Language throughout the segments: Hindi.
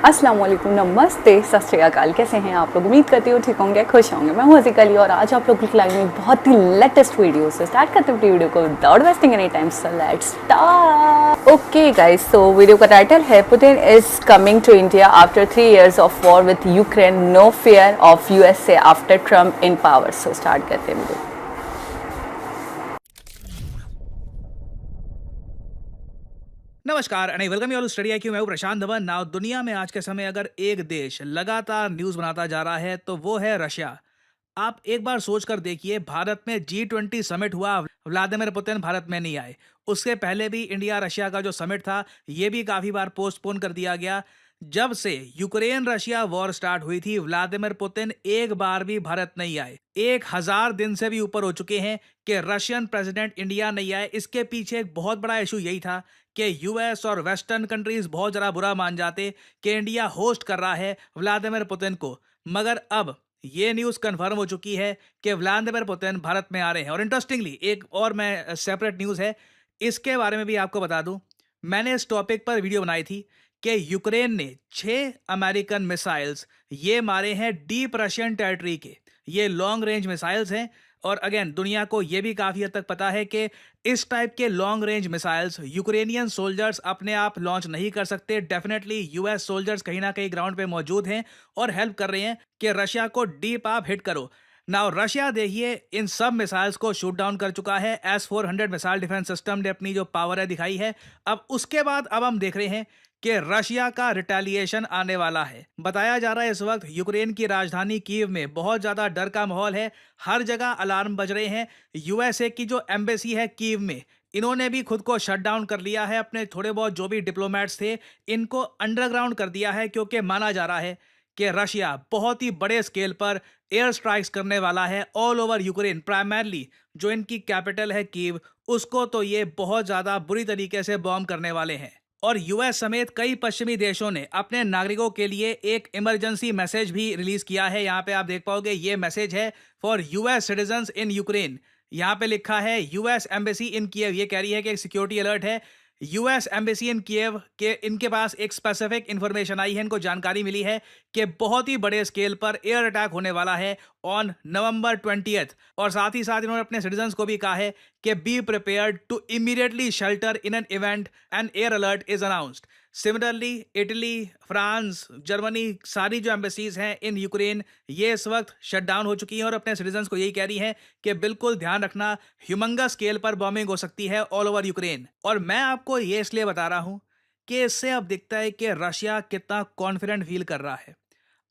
अस्सलाम वालेकुम, नमस्ते, सत श्री अकाल। कैसे हैं आप लोग? उम्मीद करती हूँ ठीक होंगे, खुश होंगे। मैं हूँ अज़ीक अली और आज आप लोग की लाइव में बहुत ही लेटेस्ट वीडियो से स्टार्ट करते हैं वीडियो को without wasting any time. So let's start. Okay guys, so video का टाइटल है Putin is coming to India after 3 years of war with Ukraine, no fear of USA after Trump in power. So start करते हैं वीडियो। नमस्कार and welcome you all Study IQ. मैं हूं प्रशांत धवन। नाउ दुनिया में आज के समय अगर एक देश लगातार न्यूज बनाता जा रहा है तो वो है रशिया। आप एक बार सोच कर देखिए, भारत में G20 समिट हुआ, व्लादिमीर पुतिन भारत में नहीं आए। उससे पहले भी इंडिया रशिया का जो समिट था ये भी काफी बार पोस्टपोन कर दिया गया। जब से यूक्रेन रशिया वॉर स्टार्ट हुई थी, व्लादिमीर पुतिन एक बार भी भारत नहीं आए। 1000 दिन से भी ऊपर हो चुके हैं कि रशियन प्रेसिडेंट इंडिया नहीं आए। इसके पीछे एक बहुत बड़ा इशू यही था कि यूएस और वेस्टर्न कंट्रीज बहुत ज़्यादा बुरा मान जाते कि इंडिया होस्ट कर रहा है व्लादिमीर पुतिन को। मगर अब ये न्यूज़ कंफर्म हो चुकी है कि व्लादिमीर पुतिन भारत में आ रहे हैं। और इंटरेस्टिंगली एक और मैं सेपरेट न्यूज़ है, इसके बारे में भी आपको बता दूं। मैंने इस टॉपिक पर वीडियो बनाई थी कि यूक्रेन ने 6 अमेरिकन मिसाइल्स ये मारे हैं डीप रशियन टेरिटरी के। ये लॉन्ग रेंज मिसाइल्स हैं। और अगेन दुनिया को यह भी काफ़ी हद तक पता है कि इस टाइप के long range missiles Ukrainian soldiers अपने आप लॉन्च नहीं कर सकते। डेफिनेटली यूएस सोल्जर्स कहीं ना कहीं ग्राउंड पे मौजूद हैं और हेल्प कर रहे हैं कि रशिया को डीप आप हिट करो। नाउ रशिया देखिए इन सब मिसाइल्स को शूट डाउन कर चुका है। S-400 मिसाइल डिफेंस सिस्टम ने अपनी जो पावर है दिखाई है। अब उसके बाद अब हम देख रहे हैं कि रशिया का रिटेलिएशन आने वाला है। बताया जा रहा है इस वक्त यूक्रेन की राजधानी कीव में बहुत ज्यादा डर का माहौल है। हर जगह अलार्म बज रहे हैं। यूएसए की जो एम्बेसी है कीव में, इन्होंने भी खुद को शट डाउन कर लिया है। अपने थोड़े बहुत जो भी डिप्लोमेट्स थे इनको अंडरग्राउंड कर दिया है, क्योंकि माना जा रहा है कि रशिया बहुत ही बड़े स्केल पर एयर स्ट्राइक्स करने वाला है ऑल ओवर यूक्रेन। प्राइमरली जो इनकी कैपिटल है कीव, उसको तो ये बहुत ज्यादा बुरी तरीके से बॉम्ब करने वाले हैं। और यूएस समेत कई पश्चिमी देशों ने अपने नागरिकों के लिए एक इमरजेंसी मैसेज भी रिलीज किया है। यहाँ पे आप देख पाओगे, ये मैसेज है for US citizens in Ukraine. यहाँ पे लिखा है यूएस एम्बेसी इन कीव। ये कह रही है कि एक सिक्योरिटी अलर्ट है। यूएस एम्बेसी इन कीव के इनके पास एक स्पेसिफिक इंफॉर्मेशन आई है, इनको जानकारी मिली है कि बहुत ही बड़े स्केल पर एयर अटैक होने वाला है ऑन नवंबर 20th। और साथ ही साथ इन्होंने अपने सिटीजन्स को भी कहा है कि be prepared to immediately shelter in an event and air alert is announced. Similarly Italy, France, Germany, सारी जो एम्बेसीज हैं इन यूक्रेन ये इस वक्त शट डाउन हो चुकी हैं और अपने सिटीजन्स को यही कह रही हैं कि बिल्कुल ध्यान रखना, ह्यूमंगस स्केल पर बॉम्बिंग हो सकती है ऑल ओवर यूक्रेन। और मैं आपको ये इसलिए बता रहा हूं कि इससे अब दिखता है कि रशिया कितना कॉन्फिडेंट फील कर रहा है।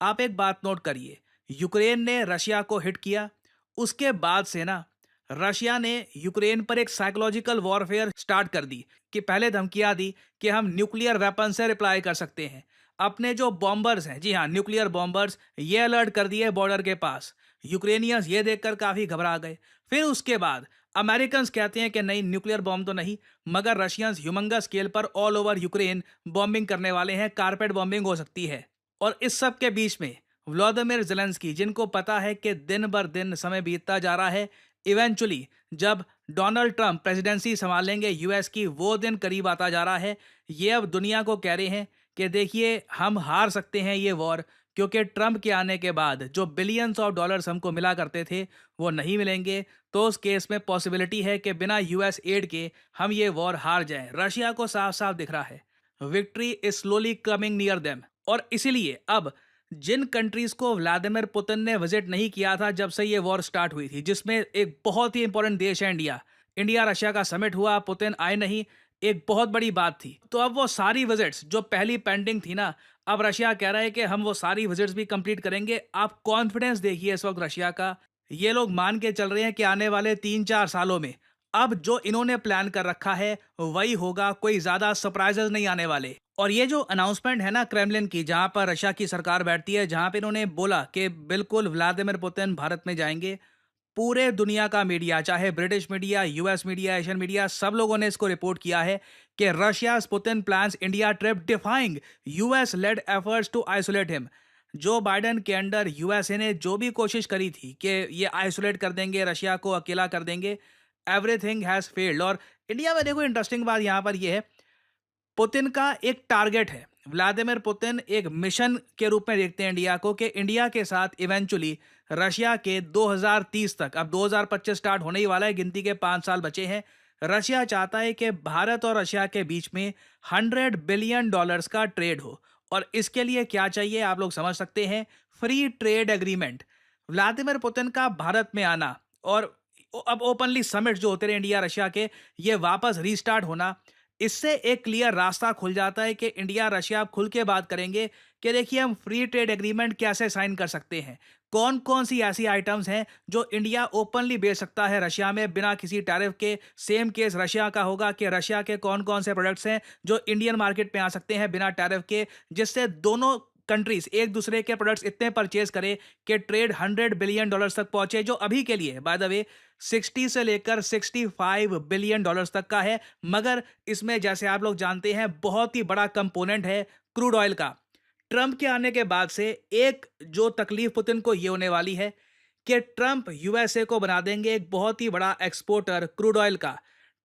आप एक बात नोट करिए, यूक्रेन ने रशिया को हिट किया, उसके बाद से ना रशिया ने यूक्रेन पर एक साइकोलॉजिकल वॉरफेयर स्टार्ट कर दी कि पहले धमकियां दी कि हम न्यूक्लियर वेपन से रिप्लाई कर सकते हैं। अपने जो बॉम्बर्स हैं, जी हाँ न्यूक्लियर बॉम्बर्स, ये अलर्ट कर दिए बॉर्डर के पास। यूक्रेनियंस ये देखकर काफी घबरा गए। फिर उसके बाद अमेरिकन कहते हैं कि नहीं, न्यूक्लियर बॉम्ब तो नहीं, मगर रशियंस ह्यूमंगस स्केल पर ऑल ओवर यूक्रेन बॉम्बिंग करने वाले हैं। कारपेट बॉम्बिंग हो सकती है। और इस सब के बीच में व्लादिमीर ज़ेलेंस्की, जिनको पता है कि दिन बर दिन समय बीतता जा रहा है, इवेंचुअली जब डोनाल्ड ट्रंप प्रेसिडेंसी संभालेंगे यूएस की, वो दिन करीब आता जा रहा है। ये अब दुनिया को कह रहे हैं कि देखिए हम हार सकते हैं ये वॉर, क्योंकि ट्रंप के आने के बाद जो बिलियंस ऑफ डॉलर्स हमको मिला करते थे वो नहीं मिलेंगे। तो उस केस में पॉसिबिलिटी है कि बिना यूएस एड के हम ये वॉर हार जाएं। रशिया को साफ साफ दिख रहा है victory is slowly coming near them. और इसीलिए अब जिन कंट्रीज को व्लादिमीर पुतिन ने विजिट नहीं किया था जब से ये वॉर स्टार्ट हुई थी, जिसमें एक बहुत ही इंपॉर्टेंट देश है इंडिया, इंडिया रशिया का समिट हुआ, पुतिन आए नहीं, एक बहुत बड़ी बात थी। तो अब वो सारी विजिट्स जो पहली पेंडिंग थी ना, अब रशिया कह रहा है कि हम वो सारी विजिट्स भी कंप्लीट करेंगे। आप कॉन्फिडेंस देखिए इस वक्त रशिया का। ये लोग मान के चल रहे हैं कि आने वाले 3-4 सालों में अब जो इन्होंने प्लान कर रखा है वही होगा, कोई ज्यादा सरप्राइजेस नहीं आने वाले। और ये जो अनाउंसमेंट है ना क्रेमलिन की, जहां पर रशिया की सरकार बैठती है, जहां पे इन्होंने बोला कि बिल्कुल व्लादिमीर पुतिन भारत में जाएंगे, पूरे दुनिया का मीडिया, चाहे British media, US media, Asian media, सब लोगों ने इसको रिपोर्ट किया है कि Russia Putin plans India trip defying US led efforts to isolate him. Joe Biden के अंडर यूएसए ने जो भी कोशिश करी थी कि ये आइसोलेट कर देंगे, रशिया को अकेला कर देंगे, एवरीथिंग हैज फेल्ड। और इंडिया में देखो इंटरेस्टिंग बात यहां पर यह है, पुतिन का एक टारगेट है व्लादिमीर पुतिन एक मिशन के रूप में देखते हैं इंडिया को कि इंडिया के साथ इवेंचुअली रशिया के 2030 तक, अब 2025 स्टार्ट होने ही वाला है, गिनती के 5 साल बचे हैं। रशिया चाहता है कि भारत और रशिया के बीच में $100 बिलियन का ट्रेड हो, और इसके लिए क्या चाहिए आप लोग समझ सकते हैं, free trade agreement. Vladimir Putin का भारत में आना और अब ओपनली समिट जो होते रहे इंडिया रशिया के, ये वापस रीस्टार्ट होना, इससे एक क्लियर रास्ता खुल जाता है कि इंडिया रशिया अब खुल के बात करेंगे कि देखिए हम फ्री ट्रेड एग्रीमेंट कैसे साइन कर सकते हैं, कौन कौन सी ऐसी आइटम्स हैं जो इंडिया ओपनली बेच सकता है रशिया में बिना किसी टैरिफ के। सेम केस रशिया का होगा कि रशिया के कौन कौन से प्रोडक्ट्स हैं जो इंडियन मार्केट में आ सकते हैं बिना टैरिफ के, जिससे दोनों कंट्रीज एक दूसरे के प्रोडक्ट्स इतने परचेज करें कि ट्रेड $100 बिलियन तक पहुंचे, जो अभी के लिए बाय द वे 60 से लेकर $65 बिलियन तक का है। मगर इसमें जैसे आप लोग जानते हैं बहुत ही बड़ा कंपोनेंट है क्रूड ऑयल का। ट्रंप के आने के बाद से एक जो तकलीफ पुतिन को ये होने वाली है कि ट्रंप यूएसए को बना देंगे एक बहुत ही बड़ा एक्सपोर्टर क्रूड ऑयल का।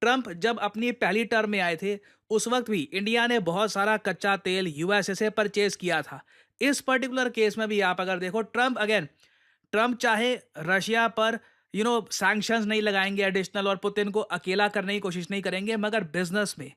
ट्रंप जब अपनी पहली टर्म में आए थे उस वक्त भी इंडिया ने बहुत सारा कच्चा तेल यूएसए से परचेज किया था। इस पर्टिकुलर केस में भी आप अगर देखो, ट्रंप चाहे रशिया पर सैंक्शंस नहीं लगाएंगे एडिशनल और पुतिन को अकेला करने की कोशिश नहीं करेंगे, मगर बिजनेस में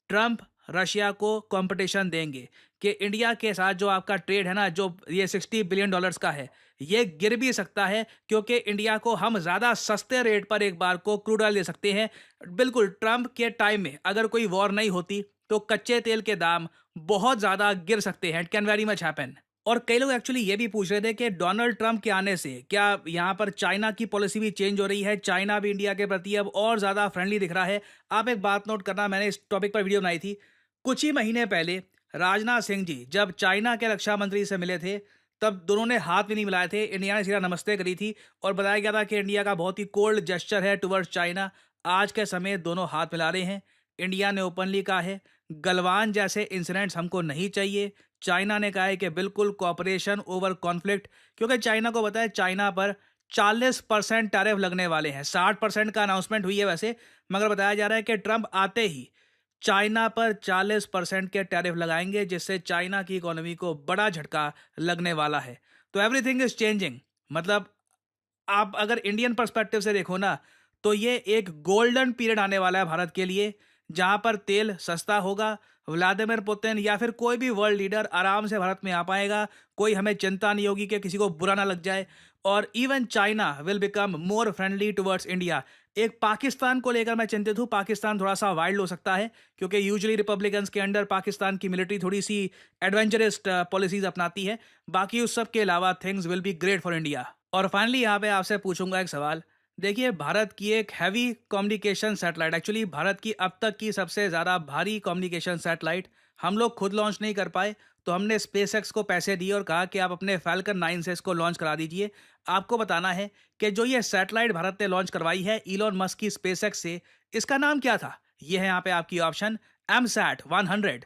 ट्रंप रशिया को कंपटीशन देंगे कि इंडिया के साथ जो आपका ट्रेड है ना, जो ये $60 बिलियन का है, ये गिर भी सकता है क्योंकि इंडिया को हम ज़्यादा सस्ते रेट पर एक बार को क्रूड ऑयल दे सकते हैं। बिल्कुल ट्रंप के टाइम में अगर कोई वॉर नहीं होती तो कच्चे तेल के दाम बहुत ज़्यादा गिर सकते हैं। It can very much happen. और कई लोग एक्चुअली ये भी पूछ रहे थे कि डोनाल्ड ट्रंप के आने से क्या यहाँ पर चाइना की पॉलिसी भी चेंज हो रही है, चाइना भी इंडिया के प्रति अब और ज़्यादा फ्रेंडली दिख रहा है। आप एक बात नोट करना, मैंने इस टॉपिक पर वीडियो बनाई थी कुछ ही महीने पहले। राजनाथ सिंह जी जब चाइना के रक्षा मंत्री से मिले थे तब दोनों ने हाथ भी नहीं मिलाए थे, इंडिया ने सीधा नमस्ते करी थी और बताया गया था कि इंडिया का बहुत ही कोल्ड जेस्चर है टुवर्ड्स चाइना। आज के समय दोनों हाथ मिला रहे हैं। इंडिया ने ओपनली कहा है गलवान जैसे इंसिडेंट्स हमको नहीं चाहिए। चाइना ने कहा है कि बिल्कुल कॉपरेशन ओवर कॉन्फ्लिक्ट, क्योंकि चाइना को पता है चाइना पर 40% टैरिफ लगने वाले हैं। 60% का अनाउंसमेंट हुई है वैसे, मगर बताया जा रहा है कि ट्रंप आते ही चाइना पर 40% के टैरिफ लगाएंगे, जिससे चाइना की इकोनॉमी को बड़ा झटका लगने वाला है। तो एवरीथिंग इज चेंजिंग। मतलब आप अगर इंडियन पर्सपेक्टिव से देखो ना, तो ये एक गोल्डन पीरियड आने वाला है भारत के लिए, जहां पर तेल सस्ता होगा। व्लादिमीर पुतिन या फिर कोई भी वर्ल्ड लीडर आराम से भारत में आ पाएगा, कोई हमें चिंता नहीं होगी कि किसी को बुरा ना लग जाए। और even China will become more friendly towards India. एक पाकिस्तान को लेकर मैं चिंतित हूँ, पाकिस्तान थोड़ा सा वाइल्ड हो सकता है क्योंकि यूजुअली रिपब्लिकन्स के अंडर पाकिस्तान की मिलिट्री थोड़ी सी एडवेंचरस पॉलिसीज अपनाती है। बाकी उस सब के अलावा things will be great for India. और फाइनली यहाँ पे आपसे पूछूंगा एक सवाल। देखिए, भारत की एक heavy communication satellite, actually Bharat की अब तक की सबसे ज़्यादा भारी कम्युनिकेशन सैटेलाइट हम लोग खुद लॉन्च नहीं कर पाए, तो हमने स्पेसएक्स को पैसे दिए और कहा कि आप अपने फैल्कन 9 से इसको लॉन्च करा दीजिए। आपको बताना है कि जो ये सैटेलाइट भारत ने लॉन्च करवाई है इलॉन मस्क की स्पेसएक्स से, इसका नाम क्या था? ये है यहाँ पे आपकी ऑप्शन, एमसैट 100,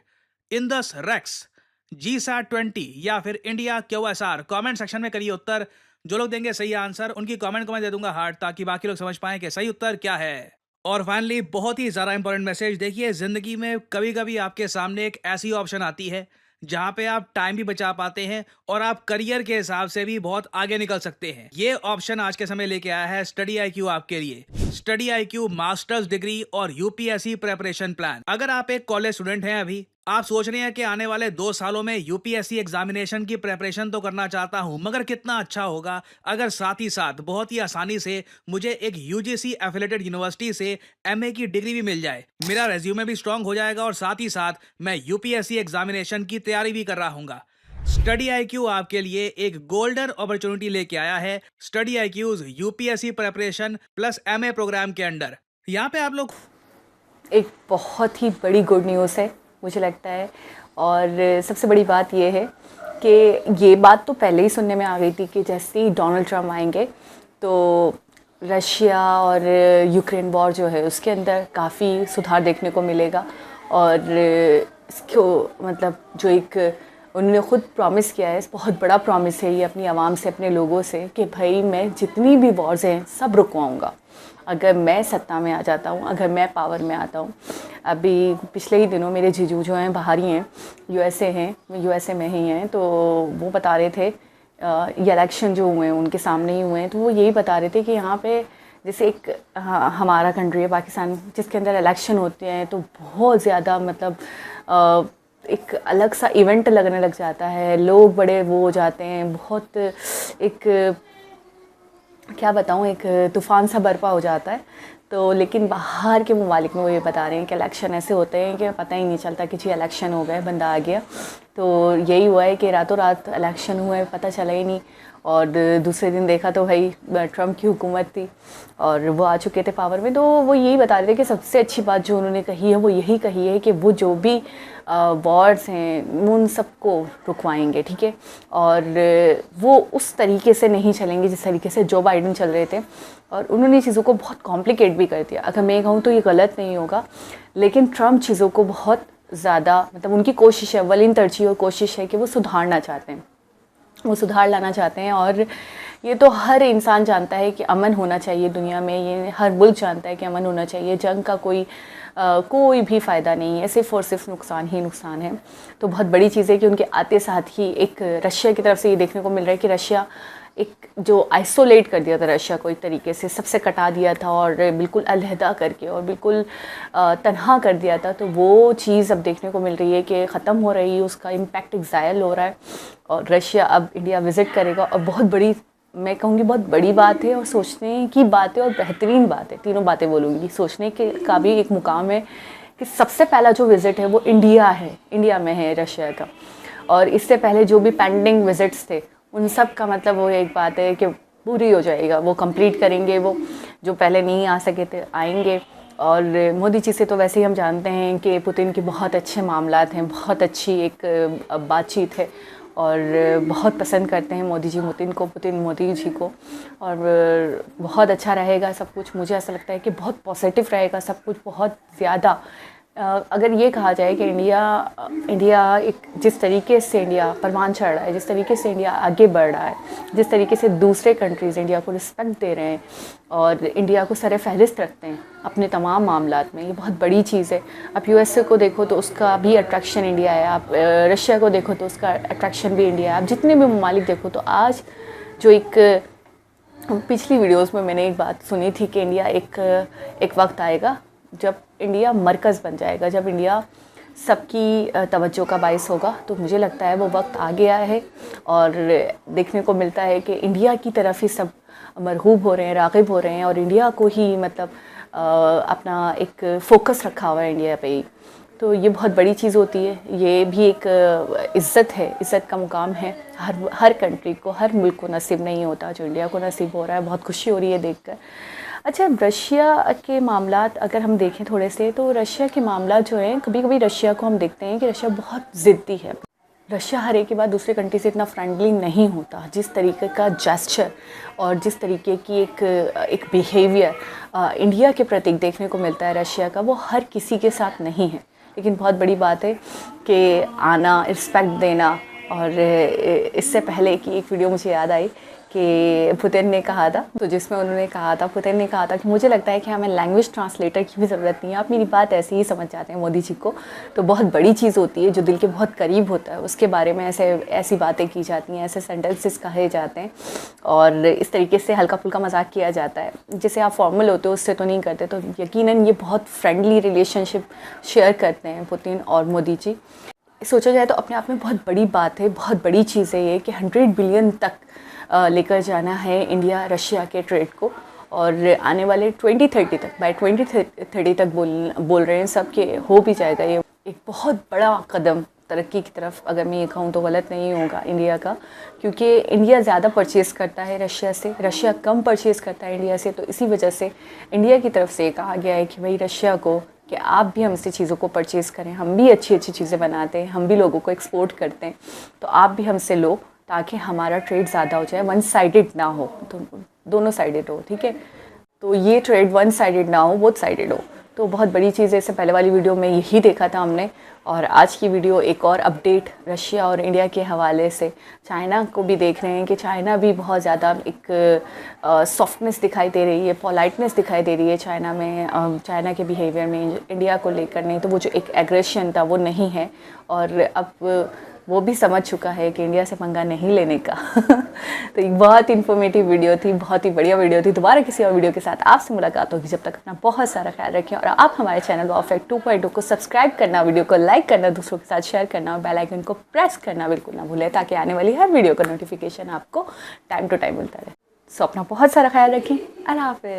इंदस रेक्स, जीसैट 20 या फिर इंडिया क्यूएसआर। कमेंट सेक्शन में करिए उत्तर। जो लोग देंगे सही आंसर उनकी कमेंट को मैं दे दूंगा हार्ट, ताकि बाकी लोग समझ पाएं कि सही उत्तर क्या है। और फाइनली बहुत ही ज़्यादा इंपॉर्टेंट मैसेज, देखिए ज़िंदगी में कभी कभी आपके सामने एक ऐसी ऑप्शन आती है जहां पे आप टाइम भी बचा पाते हैं और आप करियर के हिसाब से भी बहुत आगे निकल सकते हैं। ये ऑप्शन आज के समय लेके आया है स्टडी IQ आपके लिए। स्टडी IQ मास्टर्स डिग्री और यूपीएससी प्रेपरेशन प्लान। अगर आप एक कॉलेज स्टूडेंट हैं, अभी आप सोच रहे हैं कि आने वाले 2 सालों में यूपीएससी एग्जामिनेशन की प्रेपरेशन तो करना चाहता हूं, मगर कितना अच्छा होगा अगर साथ ही साथ बहुत ही आसानी से मुझे एक यूजीसी एफिलेटेड यूनिवर्सिटी से एमए की डिग्री भी मिल जाए। मेरा रेज्यूमे भी स्ट्रांग हो जाएगा और साथ ही साथ मैं यूपीएससी एग्जामिनेशन की तैयारी भी कर रहा हूँ। स्टडी IQ आपके लिए एक गोल्डन अपॉर्चुनिटी लेके आया है study IQ's UPSC preparation plus MA program के अंडर। यहाँ पे आप लोग एक बहुत ही बड़ी गुड न्यूज़ है मुझे लगता है। और सबसे बड़ी बात यह है कि ये बात तो पहले ही सुनने में आ गई थी कि जैसे ही डोनाल्ड ट्रंप आएंगे तो रशिया और यूक्रेन वॉर जो है उसके अंदर काफ़ी सुधार देखने को मिलेगा। और इसको मतलब जो एक उन्होंने खुद प्रॉमिस किया है, बहुत बड़ा प्रॉमिस है ये अपनी आवाम से, अपने लोगों से, कि भाई मैं जितनी भी वॉर्स हैं सब रुकवाऊँगा अगर मैं सत्ता में आ जाता हूँ, अगर मैं पावर में आता हूँ। अभी पिछले ही दिनों मेरे जीजू जो हैं बाहर ही हैं, यूएसए में ही हैं, तो वो बता रहे थे ये इलेक्शन जो हुए हैं उनके सामने ही हुए हैं, तो वो यही बता रहे थे कि यहाँ पे जैसे एक हमारा कंट्री है पाकिस्तान, जिसके अंदर इलेक्शन होते हैं तो बहुत ज़्यादा मतलब एक अलग सा इवेंट लगने लग जाता है, लोग बड़े वो हो जाते हैं, बहुत एक क्या बताऊँ, एक तूफ़ान सा बर्पा हो जाता है। तो लेकिन बाहर के ममालिक में वो ये बता रहे हैं कि इलेक्शन ऐसे होते हैं कि पता ही नहीं चलता कि जी इलेक्शन हो गए, बंदा आ गया। तो यही हुआ है कि रातों रात इलेक्शन हुए, पता चला ही नहीं, और दूसरे दिन देखा तो भाई ट्रम्प की हुकूमत थी और वो आ चुके थे पावर में। तो वो यही बता रहे थे कि सबसे अच्छी बात जो उन्होंने कही है वो यही कही है कि वो जो भी वॉर्स हैं उन सबको रुकवाएंगे, ठीक है, और वो उस तरीके से नहीं चलेंगे जिस तरीके से जो बाइडन चल रहे थे, और उन्होंने चीज़ों को बहुत कॉम्प्लिकेट भी कर दिया। अगर मैं कहूँ तो ये गलत नहीं होगा, लेकिन ट्रम्प चीज़ों को बहुत ज़्यादा मतलब उनकी कोशिश है, अव्वलीन तरजीह और कोशिश है कि वो सुधारना चाहते हैं, वो सुधार लाना चाहते हैं। और ये तो हर इंसान जानता है कि अमन होना चाहिए दुनिया में, ये हर मुल्क जानता है कि अमन होना चाहिए, जंग का कोई भी फ़ायदा नहीं है, सिर्फ़ और सिर्फ नुकसान ही नुकसान है। तो बहुत बड़ी चीज़ है कि उनके आते साथ ही एक रशिया की तरफ से ये देखने को मिल रहा है कि रशिया एक जो आइसोलेट कर दिया था रशिया को, एक तरीके से सबसे कटा दिया था और बिल्कुल अलहदा करके और बिल्कुल तन्हा कर दिया था, तो वो चीज़ अब देखने को मिल रही है कि ख़त्म हो रही है, उसका इम्पैक्ट एक्साइल हो रहा है और रशिया अब इंडिया विज़िट करेगा। और बहुत बड़ी, मैं कहूँगी बहुत बड़ी बात है और सोचने की बात है और बेहतरीन बात है, तीनों बातें बोलूँगी। सोचने के का भी एक मुकाम है कि सबसे पहला जो विज़िट है वो इंडिया में है रशिया का, और इससे पहले जो भी पेंडिंग विज़िट्स थे उन सब का मतलब वो एक बात है कि पूरी हो जाएगा, वो कंप्लीट करेंगे, वो जो पहले नहीं आ सके थे आएंगे। और मोदी जी से तो वैसे ही हम जानते हैं कि पुतिन के बहुत अच्छे मामलात हैं, बहुत अच्छी एक बातचीत है और बहुत पसंद करते हैं मोदी जी को, और बहुत अच्छा रहेगा सब कुछ। मुझे ऐसा लगता है कि बहुत पॉजिटिव रहेगा सब कुछ, बहुत ज़्यादा। अगर ये कहा जाए कि इंडिया एक जिस तरीके से इंडिया परवान चढ़ रहा है, जिस तरीके से इंडिया आगे बढ़ रहा है, जिस तरीके से दूसरे कंट्रीज़ इंडिया को रिस्पेक्ट दे रहे हैं और इंडिया को सर फहरिस्त रखते हैं अपने तमाम मामलात में, ये बहुत बड़ी चीज़ है। आप यूएसए को देखो तो उसका भी अट्रैक्शन इंडिया है, आप रशिया को देखो तो उसका अट्रैक्शन भी इंडिया है, आप जितने भी ममालिक देखो। तो आज जो एक पिछली वीडियोज़ में मैंने एक बात सुनी थी कि इंडिया एक वक्त आएगा जब इंडिया मरकज़ बन जाएगा, जब इंडिया सबकी तवज्जो का बाइस होगा। तो मुझे लगता है वो वक्त आ गया है और देखने को मिलता है कि इंडिया की तरफ ही सब मरगूब हो रहे हैं, राग़िब हो रहे हैं, और इंडिया को ही मतलब अपना एक फ़ोकस रखा हुआ है इंडिया पे ही। तो ये बहुत बड़ी चीज़ होती है, ये भी एक इज़्ज़त है, इज़्ज़त का मुकाम है। हर कंट्री को, हर मुल्क को नसीब नहीं होता जो इंडिया को नसीब हो रहा है। बहुत खुशी हो रही है देखकर। अच्छा, रशिया के मामलात अगर हम देखें थोड़े से, तो रशिया के मामलात जो हैं, कभी कभी रशिया को हम देखते हैं कि रशिया बहुत ज़िद्दी है। रशिया हर एक के बाद दूसरे कंट्री से इतना फ्रेंडली नहीं होता। जिस तरीके का जेस्चर और जिस तरीके की एक बिहेवियर इंडिया के प्रति देखने को मिलता है रशिया का, वो हर किसी के साथ नहीं है। लेकिन बहुत बड़ी बात है कि आना, रिस्पेक्ट देना। और इससे पहले की एक वीडियो मुझे याद आई कि पुतिन ने कहा था, तो जिसमें पुतिन ने कहा था कि मुझे लगता है कि हमें लैंग्वेज ट्रांसलेटर की भी ज़रूरत नहीं है, आप मेरी बात ऐसे ही समझ जाते हैं मोदी जी को। तो बहुत बड़ी चीज़ होती है, जो दिल के बहुत करीब होता है उसके बारे में ऐसी बातें की जाती हैं, ऐसे सेंटेंसेस कहे जाते हैं और इस तरीके से हल्का फुल्का मजाक किया जाता है। जैसे आप फॉर्मल होते हो उससे तो नहीं करते। तो यकीनन ये बहुत फ्रेंडली रिलेशनशिप शेयर करते हैं पुतिन और मोदी जी। सोचा जाए तो अपने आप में बहुत बड़ी बात है, बहुत बड़ी चीज़ है ये कि 100 बिलियन तक लेकर जाना है इंडिया रशिया के ट्रेड को, और आने वाले 2030 तक, बाय 2030 तक बोल रहे हैं सब कि हो भी जाएगा। ये एक बहुत बड़ा कदम तरक्की की तरफ, अगर मैं ये कहूँ तो गलत नहीं होगा इंडिया का, क्योंकि इंडिया ज़्यादा परचेज़ करता है रशिया से, रशिया कम परचेज़ करता है इंडिया से। तो इसी वजह से इंडिया की तरफ से कहा गया है कि भाई रशिया को कि आप भी हमसे चीज़ों को परचेज़ करें, हम भी अच्छी अच्छी चीज़ें बनाते हैं, हम भी लोगों को एक्सपोर्ट करते हैं, तो आप भी हमसे लो ताकि हमारा ट्रेड ज़्यादा हो जाए, वन साइडेड ना हो, तो दोनों साइडेड हो, ठीक है। तो ये ट्रेड वन साइडेड ना हो, बोथ साइडेड हो। तो बहुत बड़ी चीज़ है, इससे पहले वाली वीडियो में यही देखा था हमने। और आज की वीडियो एक और अपडेट रशिया और इंडिया के हवाले से। चाइना को भी देख रहे हैं कि चाइना भी बहुत ज़्यादा एक सॉफ्टनेस दिखाई दे रही है, पोलाइटनेस दिखाई दे रही है चाइना में, चाइना के बिहेवियर में इंडिया को लेकर। नहीं तो वो जो एक एग्रेशन था वो नहीं है, और अब वो भी समझ चुका है कि इंडिया से पंगा नहीं लेने का। तो एक बहुत इन्फॉर्मेटिव वीडियो थी, बहुत ही बढ़िया वीडियो थी। दोबारा किसी और वीडियो के साथ आपसे मुलाकात होगी। जब तक अपना बहुत सारा ख्याल रखें, और आप हमारे चैनल परफेक्ट 2.0 को सब्सक्राइब करना, वीडियो को लाइक करना, दूसरों के साथ शेयर करना और बेल आइकन को प्रेस करना बिल्कुल ना भूलें, ताकि आने वाली हर वीडियो का नोटिफिकेशन आपको टाइम टू टाइम मिलता रहे। सो अपना बहुत सारा ख्याल रखें। अल्लाह हाफ़िज़।